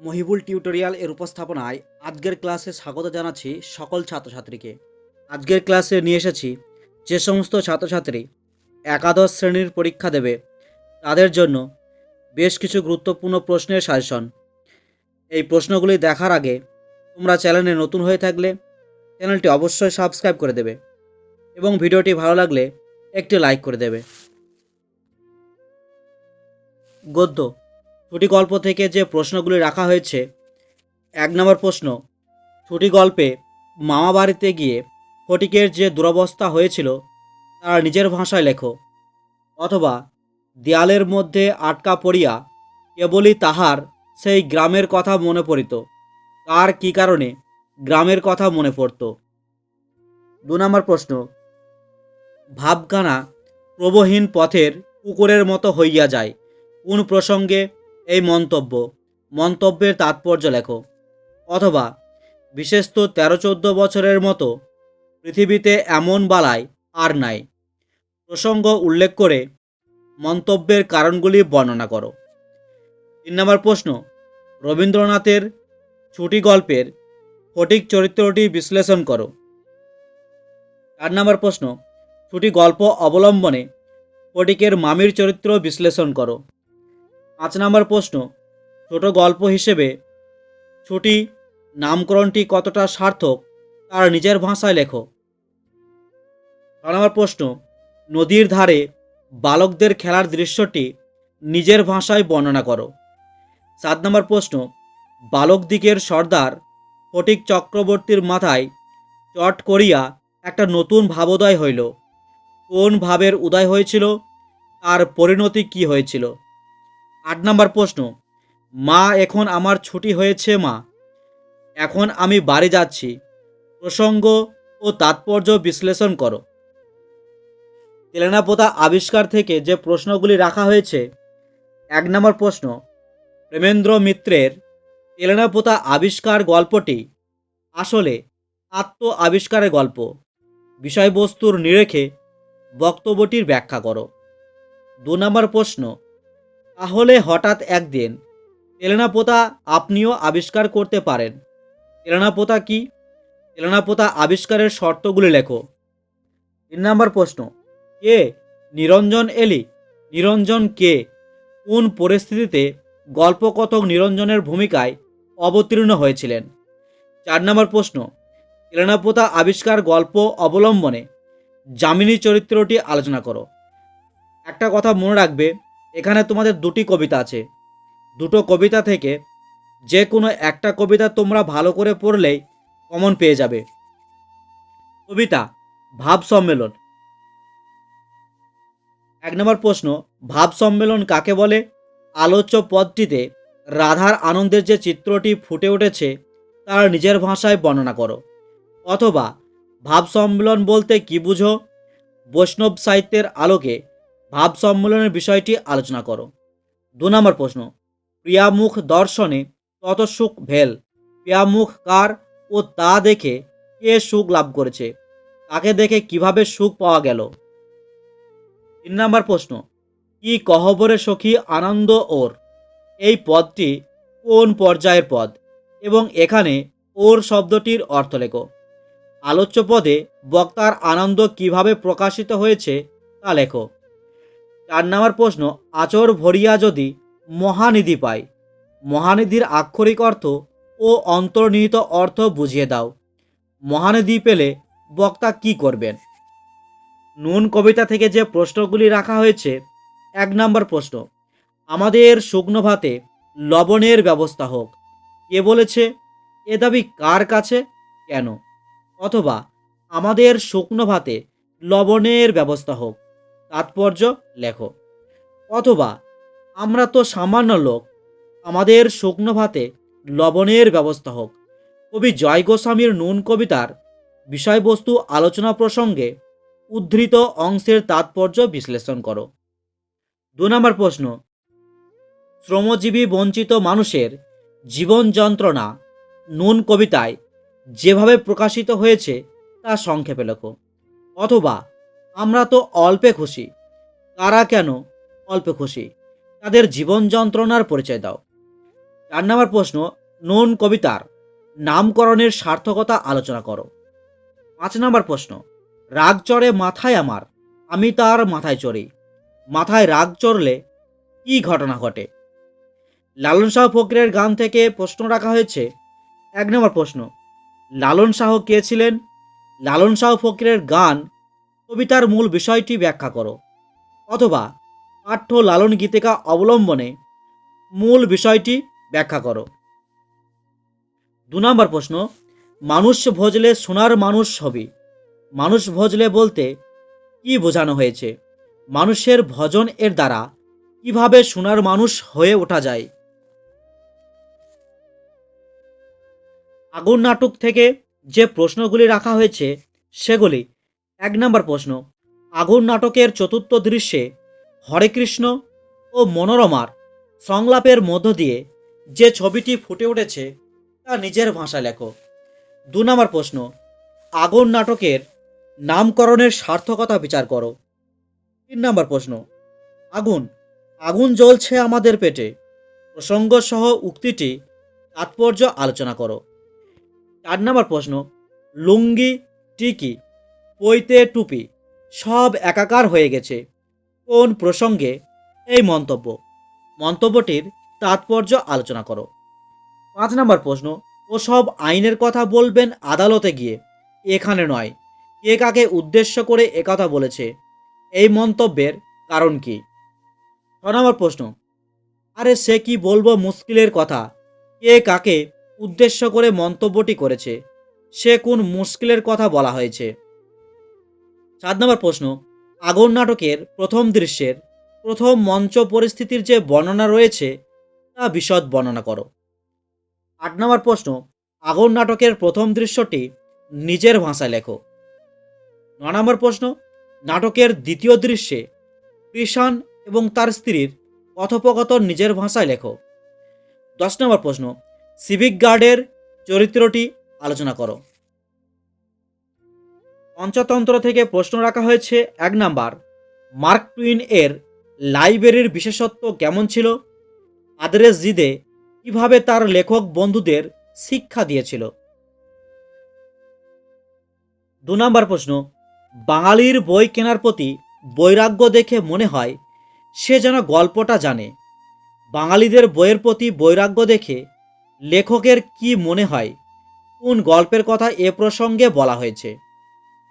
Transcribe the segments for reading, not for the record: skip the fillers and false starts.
Mohibul tutorial এর উপস্থাপনায় আজকের ক্লাসে স্বাগত জানাচ্ছি সকল ছাত্রছাত্রীকে। আজকের ক্লাসে নিয়ে এসেছি যে সমস্ত ছাত্রছাত্রী একাদশ শ্রেণীর পরীক্ষা দেবে তাদের জন্য বেশ কিছু গুরুত্বপূর্ণ প্রশ্নের সাজেশন। এই প্রশ্নগুলি দেখার আগে তোমরা চ্যানেলে নতুন হয়ে থাকলে চ্যানেলটি অবশ্যই সাবস্ক্রাইব করে দেবে এবং ভিডিওটি ভালো লাগলে একটি লাইক করে দেবে। গদ্য ছুটি গল্প থেকে যে প্রশ্নগুলি রাখা হয়েছে। 1 নম্বর প্রশ্ন, ছুটি গল্পে মামা বাড়িতে গিয়ে ফটিকের যে দুরবস্থা হয়েছিল তার নিজের ভাষায় লেখো। অথবা দেয়ালের মধ্যে আটকা পড়িয়া কেবলই তাহার সেই গ্রামের কথা মনে পড়িত, তার কি কারণে গ্রামের কথা মনে পড়ত। 2 নম্বর প্রশ্ন, ভাবখানা প্রবহীন পথের পুকুরের মতো হইয়া যায়, কোন প্রসঙ্গে এই মন্তব্যের তাৎপর্য লেখো। অথবা বিশেষত 13-14 বছরের মতো পৃথিবীতে এমন বালাই আর নাই, প্রসঙ্গ উল্লেখ করে মন্তব্যের কারণগুলি বর্ণনা করো। 3 নম্বর প্রশ্ন, রবীন্দ্রনাথের ছুটি গল্পের ফটিক চরিত্রটি বিশ্লেষণ করো। 4 নম্বর প্রশ্ন, ছুটি গল্প অবলম্বনে ফটিকের মামির চরিত্র বিশ্লেষণ করো। 5 নম্বর প্রশ্ন, ছোট গল্প হিসেবে ছুটি নামকরণটি কতটা সার্থক তার নিজের ভাষায় লেখো। 6 নম্বর প্রশ্ন, নদীর ধারে বালকদের খেলার দৃশ্যটি নিজের ভাষায় বর্ণনা করো। 7 নম্বর প্রশ্ন, বালকদিগের সর্দার ফটিক চক্রবর্তীর মাথায় চট করিয়া একটা নতুন ভাবোদয় হইল, কোন ভাবের উদয় হয়েছিল, তার পরিণতি কি হয়েছিল। 8 নম্বর প্রশ্ন, মা এখন আমার ছুটি হয়েছে মা, এখন আমি বাড়ি যাচ্ছি, প্রসঙ্গ ও তাৎপর্য বিশ্লেষণ করো। তেলেনাপোতা আবিষ্কার থেকে যে প্রশ্নগুলি রাখা হয়েছে। 1 নম্বর প্রশ্ন, প্রেমেন্দ্র মিত্রের তেলেনাপোতা আবিষ্কার গল্পটি আসলে আত্ম আবিষ্কারের গল্প, বিষয়বস্তুর নিরেখে বক্তব্যটির ব্যাখ্যা করো। 2 নম্বর প্রশ্ন, তাহলে হঠাৎ একদিন তেলেনাপোতা আপনিও আবিষ্কার করতে পারেন, তেলেনাপোতা কি, তেলেনাপোতা আবিষ্কারের শর্তগুলি লেখো। 3 নম্বর প্রশ্ন, কে নিরঞ্জন এলি, নিরঞ্জন কে, কোন পরিস্থিতিতে গল্পকথক নিরঞ্জনের ভূমিকায় অবতীর্ণ হয়েছিলেন। 4 নম্বর প্রশ্ন, তেলেনাপোতা আবিষ্কার গল্প অবলম্বনে যামিনী চরিত্রটি আলোচনা করো। একটা কথা মনে রাখবে, এখানে তোমাদের দুটি কবিতা আছে, দুটো কবিতা থেকে যে কোনো একটা কবিতা তোমরা ভালো করে পড়লেই কমন পেয়ে যাবে। কবিতা ভাব সম্মেলন। 1 নম্বর প্রশ্ন, ভাব সম্মেলন কাকে বলে? আলোচ্য পদটিতে রাধার আনন্দের যে চিত্রটি ফুটে উঠেছে তার নিজের ভাষায় বর্ণনা করো। অথবা ভাব সম্মেলন বলতে কি বুঝো? বৈষ্ণব সাহিত্যের আলোকে ভাব সম্মেলনের বিষয়টি আলোচনা করো। 2 নম্বর প্রশ্ন, প্রিয়ামুখ দর্শনে তত সুখ ভেল, প্রিয়ামুখ কার ও তা দেখে কে সুখ লাভ করেছে, তাকে দেখে কিভাবে সুখ পাওয়া গেল। 3 নম্বর প্রশ্ন, কি কহবরে সখী আনন্দ ওর, এই পদটি কোন পর্যায়ের পদ এবং এখানে ওর শব্দটির অর্থ লেখো। আলোচ্য পদে বক্তার আনন্দ কিভাবে প্রকাশিত হয়েছে তা লেখো। 4 নম্বর প্রশ্ন, আচর ভরিয়া যদি মহানিধি পায়, মহানিধির আক্ষরিক অর্থ ও অন্তর্নিহিত অর্থ বুঝিয়ে দাও। মহানিধি পেলে বক্তা কি করবেন। নুন কবিতা থেকে যে প্রশ্নগুলি রাখা হয়েছে। 1 নম্বর প্রশ্ন, আমাদের শুকনো ভাতে লবণের ব্যবস্থা হোক, কে বলেছে, এ দাবি কার কাছে, কেন। অথবা আমাদের শুকনো ভাতে লবণের ব্যবস্থা হোক, তাৎপর্য লেখো। অথবা আমরা তো সামান্য লোক, আমাদের শুকনো ভাতে লবণের ব্যবস্থা হোক, কবি জয় গোস্বামীর নুন কবিতার বিষয়বস্তু আলোচনা প্রসঙ্গে উদ্ধৃত অংশের তাৎপর্য বিশ্লেষণ করো। 2 নম্বর প্রশ্ন, শ্রমজীবী বঞ্চিত মানুষের জীবন যন্ত্রণা নুন কবিতায় যেভাবে প্রকাশিত হয়েছে তা সংক্ষেপে লেখো। অথবা আমরা তো অল্পে খুশি, তারা কেন অল্পে খুশি, তাদের জীবন যন্ত্রণার পরিচয় দাও। 4 নম্বর প্রশ্ন, নুন কবিতার নামকরণের সার্থকতা আলোচনা করো। 5 নম্বর প্রশ্ন, রাগ চড়ে মাথায় আমার, আমি তার মাথায় চড়ি। মাথায় রাগ চড়লে কি ঘটনা ঘটে? লালন শাহ ফকিরের গান থেকে প্রশ্ন রাখা হয়েছে। 1 নম্বর প্রশ্ন, লালন শাহ কে ছিলেন? লালন শাহ ফকিরের গান কবিতার মূল বিষয়টি ব্যাখ্যা করো। অথবা পাঠ্য লালন গীতিকা অবলম্বনে মূল বিষয়টি ব্যাখ্যা করো। 2 নম্বর প্রশ্ন, মানুষ ভজলে সোনার মানুষ হবি। মানুষ ভজলে বলতে কি বোঝানো হয়েছে? মানুষের ভজন এর দ্বারা কিভাবে সোনার মানুষ হয়ে ওঠা যায়? আগুন নাটক থেকে যে প্রশ্নগুলি রাখা হয়েছে সেগুলি: 1 নম্বর প্রশ্ন, আগুন নাটকের চতুর্থ দৃশ্যে হরেকৃষ্ণ ও মনোরমার সংলাপের মধ্য দিয়ে যে ছবিটি ফুটে উঠেছে তা নিজের ভাষায় লেখো। 2 নম্বর প্রশ্ন, আগুন নাটকের নামকরণের সার্থকতা বিচার করো। 3 নম্বর প্রশ্ন, আগুন আগুন জ্বলছে আমাদের পেটে প্রসঙ্গ সহ উক্তিটি তাৎপর্য আলোচনা করো। 4 নম্বর প্রশ্ন, লুঙ্গি, টিকি, পৈতে, টুপি সব একাকার হয়ে গেছে কোন প্রসঙ্গে এই মন্তব্য? মন্তব্যটির তাৎপর্য আলোচনা করো। 5 নম্বর প্রশ্ন, ওসব আইনের কথা বলবেন আদালতে গিয়ে, এখানে নয়। কে কাকে উদ্দেশ্য করে একথা বলেছে? এই মন্তব্যের কারণ কি? 6 নম্বর প্রশ্ন, আরে সে কি বলবো মুশকিলের কথা, কে কাকে উদ্দেশ্য করে মন্তব্যটি করেছে? সে কোন মুশকিলের কথা বলা হয়েছে? 7 নম্বর প্রশ্ন, আগুন নাটকের প্রথম দৃশ্যের প্রথম মঞ্চ পরিস্থিতির যে বর্ণনা রয়েছে তা বিশদ বর্ণনা করো। 8 নম্বর প্রশ্ন, আগুন নাটকের প্রথম দৃশ্যটি নিজের ভাষায় লেখো। 9 নম্বর প্রশ্ন, নাটকের দ্বিতীয় দৃশ্যে কৃষাণ এবং তার স্ত্রীর কথোপকথন নিজের ভাষায় লেখো। 10 নম্বর প্রশ্ন, সিভিক গার্ডের চরিত্রটি আলোচনা করো। পঞ্চতন্ত্র থেকে প্রশ্ন রাখা হয়েছে। 1 নাম্বার, মার্ক টুইন এর লাইব্রেরির বিশেষত্ব কেমন ছিল? আদরেস জিদে কিভাবে তার লেখক বন্ধুদের শিক্ষা দিয়েছিল? 2 নাম্বার প্রশ্ন, বাঙালির বই কেনার প্রতি বৈরাগ্য দেখে মনে হয় সে যেন গল্পটা জানে। বাঙালিদের বইয়ের প্রতি বৈরাগ্য দেখে লেখকের কি মনে হয়? কোন গল্পের কথা এ প্রসঙ্গে বলা হয়েছে?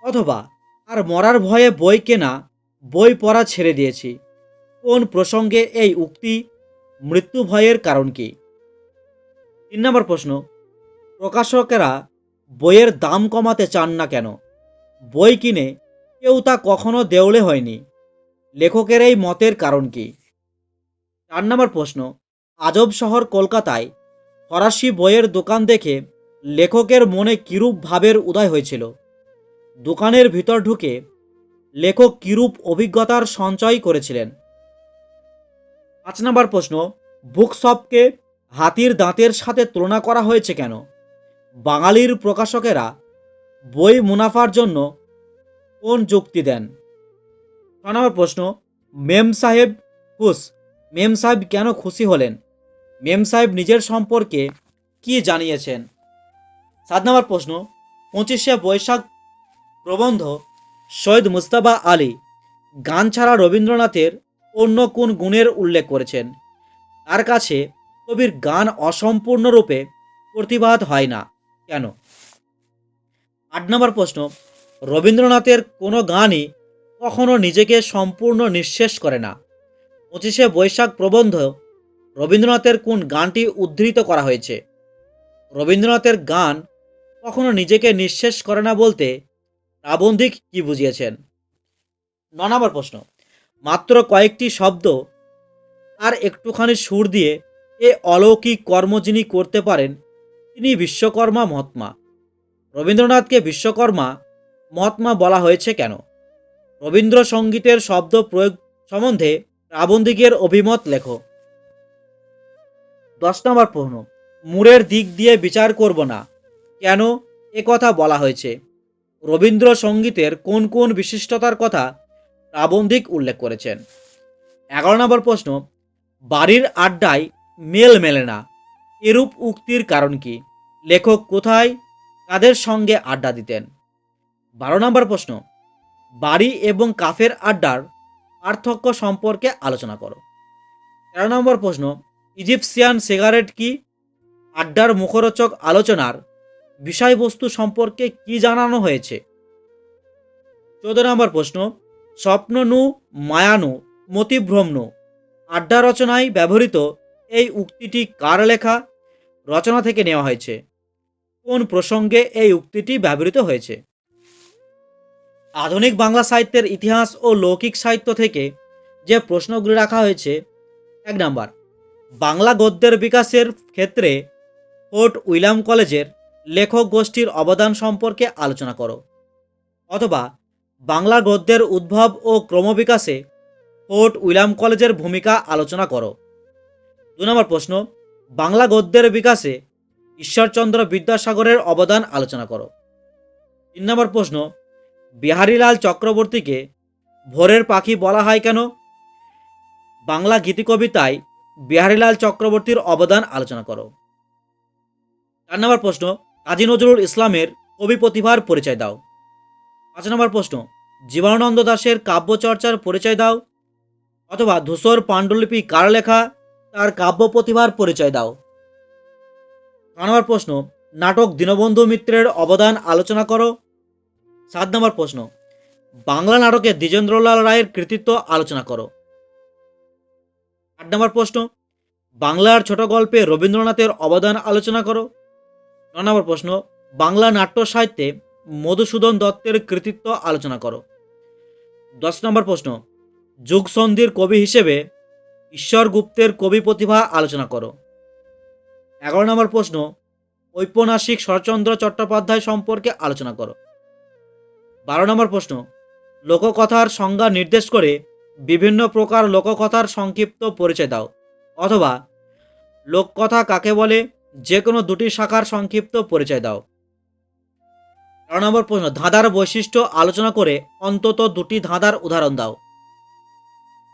অথবা আর মরার ভয়ে বই কেনা, বই পড়া ছেড়ে দিয়েছি, কোন প্রসঙ্গে এই উক্তি? মৃত্যু ভয়ের কারণ কি? 3 নম্বর প্রশ্ন, প্রকাশকেরা বইয়ের দাম কমাতে চান না কেন? বই কিনে কেউ তা কখনো দেউলে হয়নি, লেখকের এই মতের কারণ কি? 4 নম্বর প্রশ্ন, আজব শহর কলকাতায় ফরাসি বইয়ের দোকান দেখে লেখকের মনে কিরূপ ভাবের উদয় হয়েছিল? দোকানের ভিতর ঢুকে লেখক কিরূপ অভিজ্ঞতার সঞ্চয় করেছিলেন? 5 নম্বর প্রশ্ন, বুকশপকে হাতির দাঁতের সাথে তুলনা করা হয়েছে কেন? বাঙালির প্রকাশকেরা বই মুনাফার জন্য কোন যুক্তি দেন? 6 নম্বর প্রশ্ন, মেম সাহেব খুশ, মেম সাহেব কেন খুশি হলেন? মেম সাহেব নিজের সম্পর্কে কি জানিয়েছেন? 7 নম্বর প্রশ্ন, 25শে বৈশাখ প্রবন্ধ সৈয়দ মুজতবা আলী গান ছাড়া রবীন্দ্রনাথের অন্য কোন গুণের উল্লেখ করেছেন? তার কাছে কবির গান অসম্পূর্ণরূপে প্রতিবাদ হয় না কেন? 8 নম্বর প্রশ্ন, রবীন্দ্রনাথের কোনো গানই কখনো নিজেকে সম্পূর্ণ নিঃশেষ করে না। 25শে বৈশাখ প্রবন্ধ রবীন্দ্রনাথের কোন গানটি উদ্ধৃত করা হয়েছে? রবীন্দ্রনাথের গান কখনো নিজেকে নিঃশেষ করে না বলতে প্রাবন্ধিক কি বুঝিয়েছেন? 9 নম্বর প্রশ্ন, মাত্র কয়েকটি শব্দ আর একটুখানি সুর দিয়ে এ অলৌকিক কর্ম যিনি করতে পারেন তিনি বিশ্বকর্মা মহাত্মা। রবীন্দ্রনাথকে বিশ্বকর্মা মহাত্মা বলা হয়েছে কেন? রবীন্দ্রসঙ্গীতের শব্দ প্রয়োগ সম্বন্ধে প্রাবন্ধিকের অভিমত লেখো। 10 নম্বর প্রশ্ন, মূরের দিক দিয়ে বিচার করব না কেন কথা বলা হয়েছে? রবীন্দ্রসঙ্গীতের কোন কোন বিশিষ্টতার কথা প্রাবন্ধিক উল্লেখ করেছেন? 11 নম্বর প্রশ্ন, বাড়ির আড্ডায় মেল মেলে না এরূপ উক্তির কারণ কি? লেখক কোথায় কাদের সঙ্গে আড্ডা দিতেন? 12 নম্বর প্রশ্ন, বাড়ি এবং কাফের আড্ডার পার্থক্য সম্পর্কে আলোচনা করো। 13 নম্বর প্রশ্ন, ইজিপসিয়ান সিগারেট কি? আড্ডার মুখরোচক আলোচনার বিষয়বস্তু সম্পর্কে কি জানানো হয়েছে? 14 নম্বর প্রশ্ন, স্বপ্ন নু মায়ানু মতিভ্রম নু আড্ডা রচনায় ব্যবহৃত এই উক্তিটি কার লেখা? রচনা থেকে নেওয়া হয়েছে। কোন প্রসঙ্গে এই উক্তিটি ব্যবহৃত হয়েছে? আধুনিক বাংলা সাহিত্যের ইতিহাস ও লৌকিক সাহিত্য থেকে যে প্রশ্নগুলি রাখা হয়েছে: 1 নম্বর, বাংলা গদ্যের বিকাশের ক্ষেত্রে ফোর্ট উইলিয়াম কলেজের লেখক গোষ্ঠীর অবদান সম্পর্কে আলোচনা করো। অথবা বাংলা গদ্যের উদ্ভব ও ক্রমবিকাশে ফোর্ট উইলিয়াম কলেজের ভূমিকা আলোচনা করো। 2 নম্বর প্রশ্ন, বাংলা গদ্যের বিকাশে ঈশ্বরচন্দ্র বিদ্যাসাগরের অবদান আলোচনা করো। 3 নম্বর প্রশ্ন, বিহারীলাল চক্রবর্তীকে ভোরের পাখি বলা হয় কেন? বাংলা গীতিকবিতায় বিহারীলাল চক্রবর্তীর অবদান আলোচনা করো। 4 নম্বর প্রশ্ন, কাজী নজরুল ইসলামের কবি প্রতিভার পরিচয় দাও। 5 নম্বর প্রশ্ন, জীবনানন্দ দাশের কাব্যচর্চার পরিচয় দাও। অথবা ধূসর পাণ্ডুলিপি কার লেখা, তার কাব্য প্রতিভার পরিচয় দাও। 6 নম্বর প্রশ্ন, নাটক দীনবন্ধু মিত্রের অবদান আলোচনা করো। 7 নম্বর প্রশ্ন, বাংলা নাটকে দ্বিজেন্দ্রলাল রায়ের কৃতিত্ব আলোচনা করো। 8 নম্বর প্রশ্ন, বাংলার ছোট গল্পে রবীন্দ্রনাথের অবদান আলোচনা করো। 9 নম্বর প্রশ্ন, বাংলা নাট্য সাহিত্যে মধুসূদন দত্তের কৃতিত্ব আলোচনা করো। 10 নম্বর প্রশ্ন, যুগসন্ধির কবি হিসেবে ঈশ্বর গুপ্তের কবি প্রতিভা আলোচনা করো। 11 নম্বর প্রশ্ন, ঔপন্যাসিক শরৎচন্দ্র চট্টোপাধ্যায় সম্পর্কে আলোচনা করো। 12 নম্বর প্রশ্ন, লোককথার সংজ্ঞা নির্দেশ করে বিভিন্ন প্রকার লোককথার সংক্ষিপ্ত পরিচয় দাও। অথবা লোককথা কাকে বলে, যে কোনো দুটি শাখার সংক্ষিপ্ত পরিচয় দাও। 13 নম্বর প্রশ্ন, ধাঁধার বৈশিষ্ট্য আলোচনা করে অন্তত দুটি ধাঁধার উদাহরণ দাও।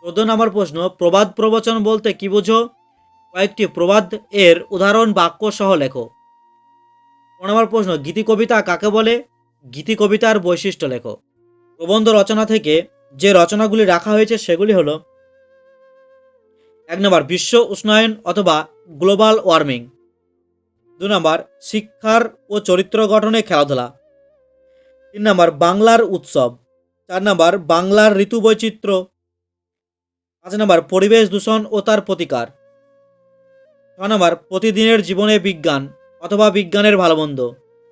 14 নম্বর প্রশ্ন, প্রবাদ প্রবচন বলতে কি বোঝো? কয়েকটি প্রবাদ এর উদাহরণ বাক্য সহ লেখো। 15 নম্বর প্রশ্ন, গীতি কবিতা কাকে বলে? গীতি কবিতার বৈশিষ্ট্য লেখো। প্রবন্ধ রচনা থেকে যে রচনাগুলি রাখা হয়েছে সেগুলি হলো: 1 নম্বর, বিশ্ব উষ্ণায়ন অথবা গ্লোবাল ওয়ার্মিং। 2 নম্বর, শিক্ষার ও চরিত্র গঠনে খেলাধুলা। 3 নম্বর, বাংলার উৎসব। 4 নম্বর, বাংলার ঋতু বৈচিত্র্য। 5 নম্বর, পরিবেশ দূষণ ও তার প্রতিকার। 6 নম্বর, প্রতিদিনের জীবনে বিজ্ঞান অথবা বিজ্ঞানের ভালো মন্দ।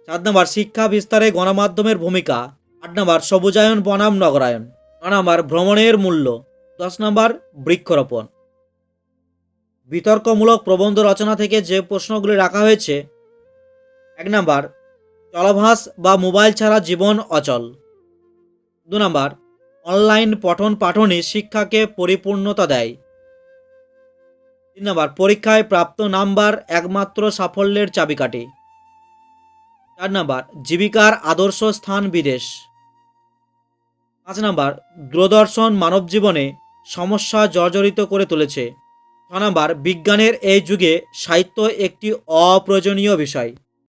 7 নম্বর, শিক্ষা বিস্তারে গণমাধ্যমের ভূমিকা। 8 নম্বর, সবুজায়ন বনাম নগরায়ন। 9 নম্বর, ভ্রমণের মূল্য। 10 নম্বর, বৃক্ষরোপণ। বিতর্কমূলক প্রবন্ধ রচনা থেকে যে প্রশ্নগুলি রাখা হয়েছে: 1 নম্বর, চলভাস বা মোবাইল ছাড়া জীবন অচল। 2 নম্বর, অনলাইন পঠন পাঠনই শিক্ষাকে পরিপূর্ণতা দেয়। 3 নম্বর, পরীক্ষায় প্রাপ্ত নাম্বার একমাত্র সাফল্যের চাবিকাঠি। 4 নম্বর, জীবিকার আদর্শ স্থান বিদেশ। 5 নম্বর, দূরদর্শন মানব জীবনে সমস্যা জর্জরিত করে তুলেছে। 6 নম্বর, বিজ্ঞানের এই যুগে সাহিত্য একটি অপ্রয়োজনীয় বিষয়।